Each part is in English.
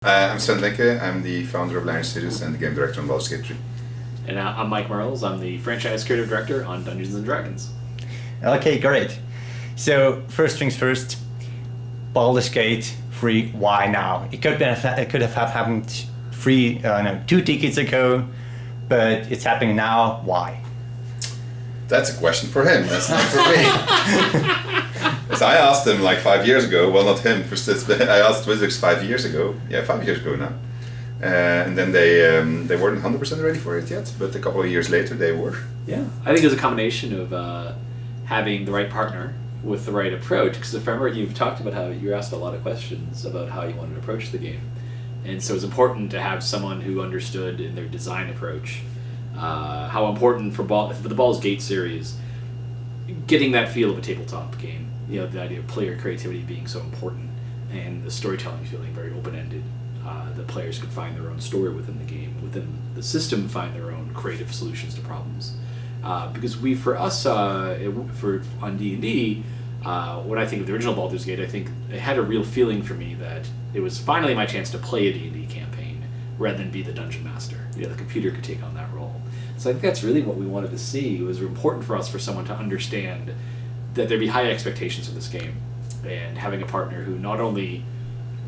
I'm Swen Vincke. I'm the founder of Larry Studios and the game director on Baldurs Gate 3. And I'm Mike Mearls. I'm the franchise creative director on Dungeons & Dragons. Okay, great. So first things first, Baldurs Gate 3, why now? It could have happened 2 decades ago, but it's happening now. Why? That's a question for him. That's not for me. As I asked him like 5 years ago. Well, not him. I asked Wizards 5 years ago. Yeah, 5 years ago now. And then they weren't 100% ready for it yet, but a couple of years later they were. Yeah, I think it was a combination of having the right partner with the right approach. Because if I remember, you've talked about how you asked a lot of questions about how you wanted to approach the game, and so it's important to have someone who understood in their design approach how important for the Baldur's Gate series, getting that feel of a tabletop game. You know, the idea of player creativity being so important, and the storytelling feeling very open-ended. The players could find their own story within the game, within the system, find their own creative solutions to problems. Because on D&D, when I think of the original Baldur's Gate, I think it had a real feeling for me that it was finally my chance to play a D&D campaign rather than be the dungeon master. You know, the computer could take on that role. So I think that's really what we wanted to see. It was important for us for someone to understand that there'd be high expectations for this game, and having a partner who not only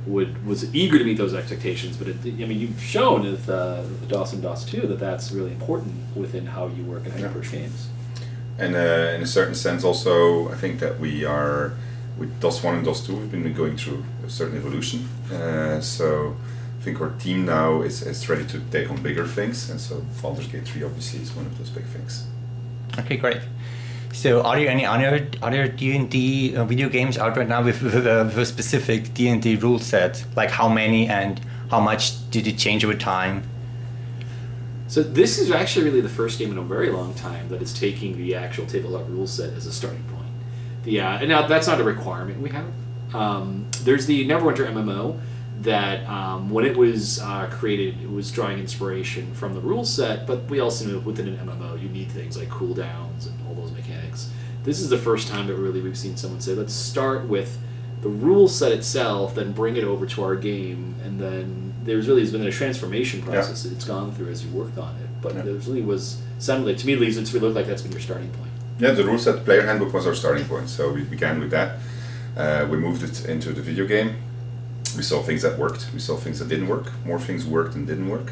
was eager to meet those expectations, but you've shown with the DOS and DOS 2 that that's really important within how you work and how you approach games. And in a certain sense also, I think that with DOS 1 and DOS 2, we've been going through a certain evolution. So I think our team now is ready to take on bigger things, and so Baldur's Gate 3 obviously is one of those big things. Okay, great. So are there any other D&D video games out right now with a specific D&D rule set? Like how many and how much did it change over time? So this is actually really the first game in a very long time that is taking the actual tabletop rule set as a starting point. And now that's not a requirement we have. There's the Neverwinter MMO that when it was created, it was drawing inspiration from the rule set, but we also know within an MMO you need things like cooldowns and all those mechanics. This is the first time that really we've seen someone say, let's start with the rule set itself, then bring it over to our game, and then there's been a transformation process that it's gone through as you worked on it. But there really sounded like, to me at least, it looked like that's been your starting point. Yeah, the rule set player handbook was our starting point, so we began with that. We moved it into the video game. We saw things that worked, we saw things that didn't work, more things worked than didn't work.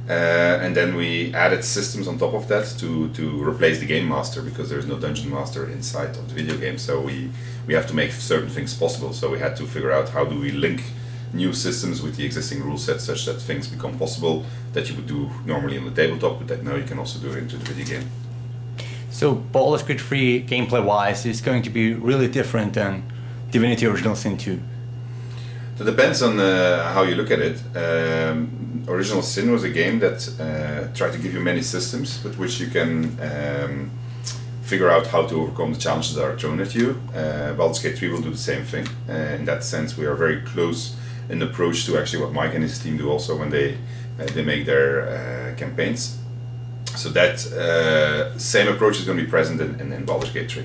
And then we added systems on top of that to replace the game master, because there's no dungeon master inside of the video game. So we have to make certain things possible. So we had to figure out how do we link new systems with the existing rule set such that things become possible that you would do normally on the tabletop, but that now you can also do it into the video game. So Baldur's Gate 3 gameplay-wise is going to be really different than Divinity Original Sin 2. It depends on how you look at it. Original Sin was a game that tried to give you many systems with which you can figure out how to overcome the challenges that are thrown at you. Baldur's Gate 3 will do the same thing. In that sense, we are very close in approach to actually what Mike and his team do also when they make their campaigns. So that same approach is going to be present in Baldur's Gate 3.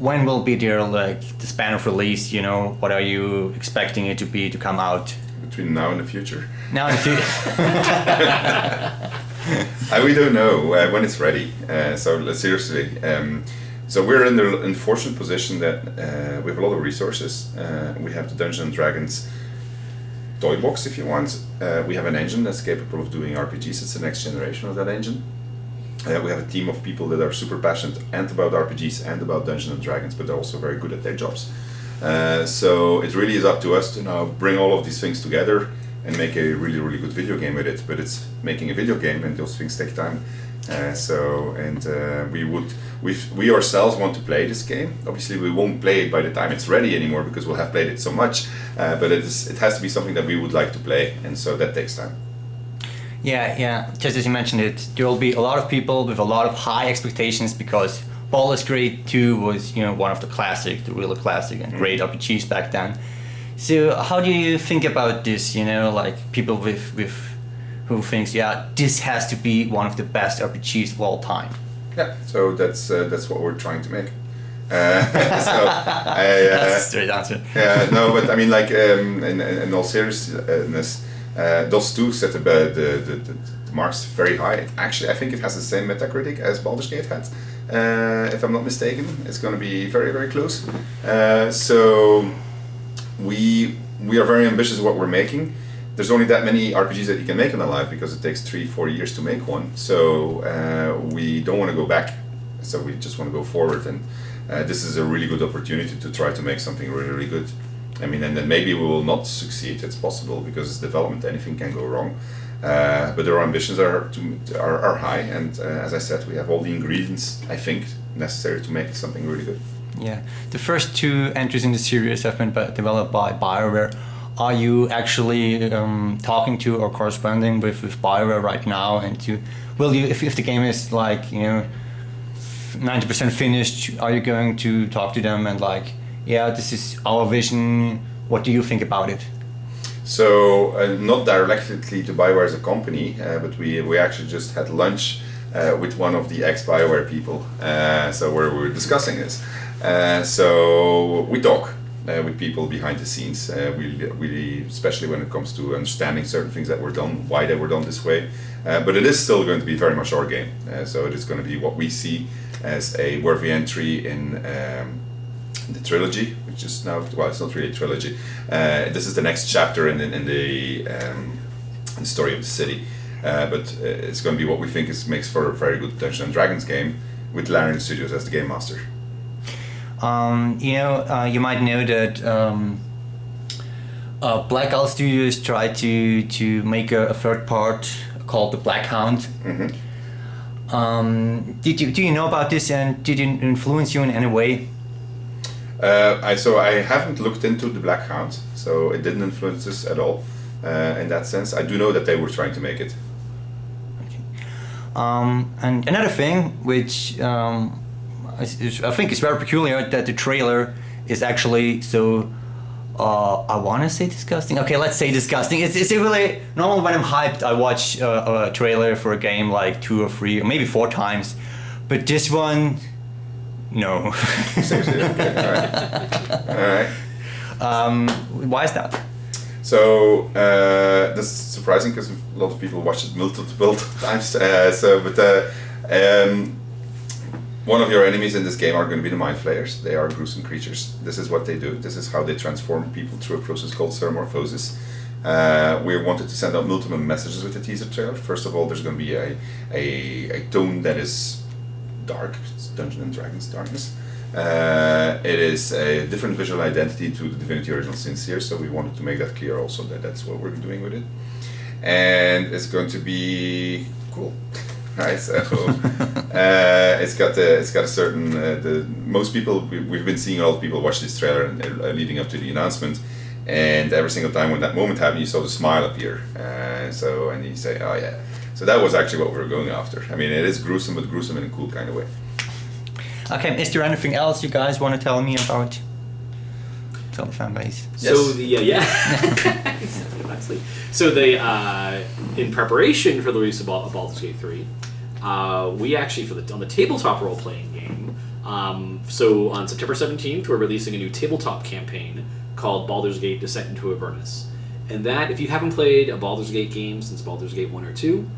When will be the span of release? You know, what are you expecting it to come out? Between now and the future. Now and the future. We don't know when it's ready. Seriously. So we're in the fortunate position that we have a lot of resources. We have the Dungeons and Dragons toy box, if you want. We have an engine that's capable of doing RPGs. It's the next generation of that engine. We have a team of people that are super passionate and about RPGs and about Dungeons and Dragons, but they're also very good at their jobs. So it really is up to us to now bring all of these things together and make a really, really good video game with it. But it's making a video game, and those things take time. We ourselves want to play this game. Obviously, we won't play it by the time it's ready anymore because we'll have played it so much. But it has to be something that we would like to play, and so that takes time. Yeah. Just as you mentioned it, there will be a lot of people with a lot of high expectations because Baldur's Gate 2 was, one of the really classic and great RPGs back then. So how do you think about this? Like people who thinks, this has to be one of the best RPGs of all time. Yeah. So that's what we're trying to make. That's a straight answer. Yeah. No, but I mean, in all seriousness. Those two set the marks very high. Actually, I think it has the same Metacritic as Baldur's Gate had. If I'm not mistaken, it's going to be very, very close. So we are very ambitious in what we're making. There's only that many RPGs that you can make in a life because it takes 3-4 years to make one. So we don't want to go back. So we just want to go forward, and this is a really good opportunity to try to make something really, really good. I mean, and then maybe we will not succeed. It's possible because it's development; anything can go wrong. But our ambitions are high, and as I said, we have all the ingredients, I think, necessary to make something really good. Yeah, the first two entries in the series have been developed by Bioware. Are you actually talking to or corresponding with Bioware right now? And will you, if the game is like 90% finished, are you going to talk to them and like, yeah, this is our vision. What do you think about it? So not directly to Bioware as a company, but we actually just had lunch with one of the ex-Bioware people. So where we were discussing this. So we talk with people behind the scenes. We especially when it comes to understanding certain things that were done, why they were done this way. But it is still going to be very much our game. So it is going to be what we see as a worthy entry in the trilogy, which is now, well, it's not really a trilogy. This is the next chapter in the story of the city. But it's going to be what we think makes for a very good Dungeons and Dragons game with Larian Studios as the game master. You might know that Black Owl Studios tried to make a third part called the Black Hound. Mm-hmm. Do you know about this, and did it influence you in any way? I haven't looked into the Black Hound, so it didn't influence us at all in that sense. I do know that they were trying to make it. Okay. And another thing, which I think is very peculiar, that the trailer is actually so. I want to say disgusting. Okay, let's say disgusting. It's really normally when I'm hyped, I watch a trailer for a game like 2 or 3 or maybe 4 times, but this one, no. Seriously, okay, all right. Why is that? So that's surprising because a lot of people watch it multiple times. One of your enemies in this game are going to be the Mind Flayers. They are gruesome creatures. This is what they do. This is how they transform people through a process called Ceramorphosis. We wanted to send out multiple messages with the teaser trailer. First of all, there's going to be a tone that is dark. It's Dungeons and Dragons darkness. It is a different visual identity to the Divinity Original Sin Seer, so we wanted to make that clear also that that's what we're doing with it. And it's going to be cool. Right, so it's got a certain most people we've been seeing a lot of people watch this trailer leading up to the announcement, and every single time when that moment happened, you saw the smile appear. And you say, oh yeah. So that was actually what we were going after. I mean, it is gruesome, but gruesome in a cool kind of way. Okay, is there anything else you guys want to tell me about? Tell the fan base. So So in preparation for the release of Baldur's Gate 3, we actually on the tabletop role playing game. So on September 17th, we're releasing a new tabletop campaign called Baldur's Gate: Descent into Avernus. And that, if you haven't played a Baldur's Gate game since Baldur's Gate 1 or 2,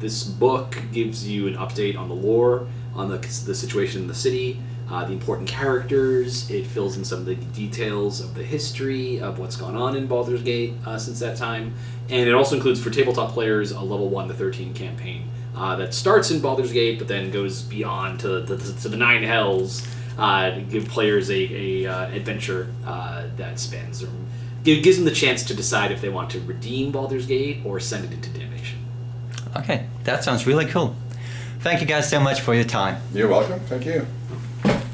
this book gives you an update on the lore, on the situation in the city, the important characters. It fills in some of the details of the history of what's gone on in Baldur's Gate since that time. And it also includes, for tabletop players, a level 1 to 13 campaign that starts in Baldur's Gate but then goes beyond to the 9 hells to give players a adventure that spans, or gives them the chance to decide if they want to redeem Baldur's Gate or send it into damnation. Okay, that sounds really cool. Thank you guys so much for your time. You're welcome. Thank you.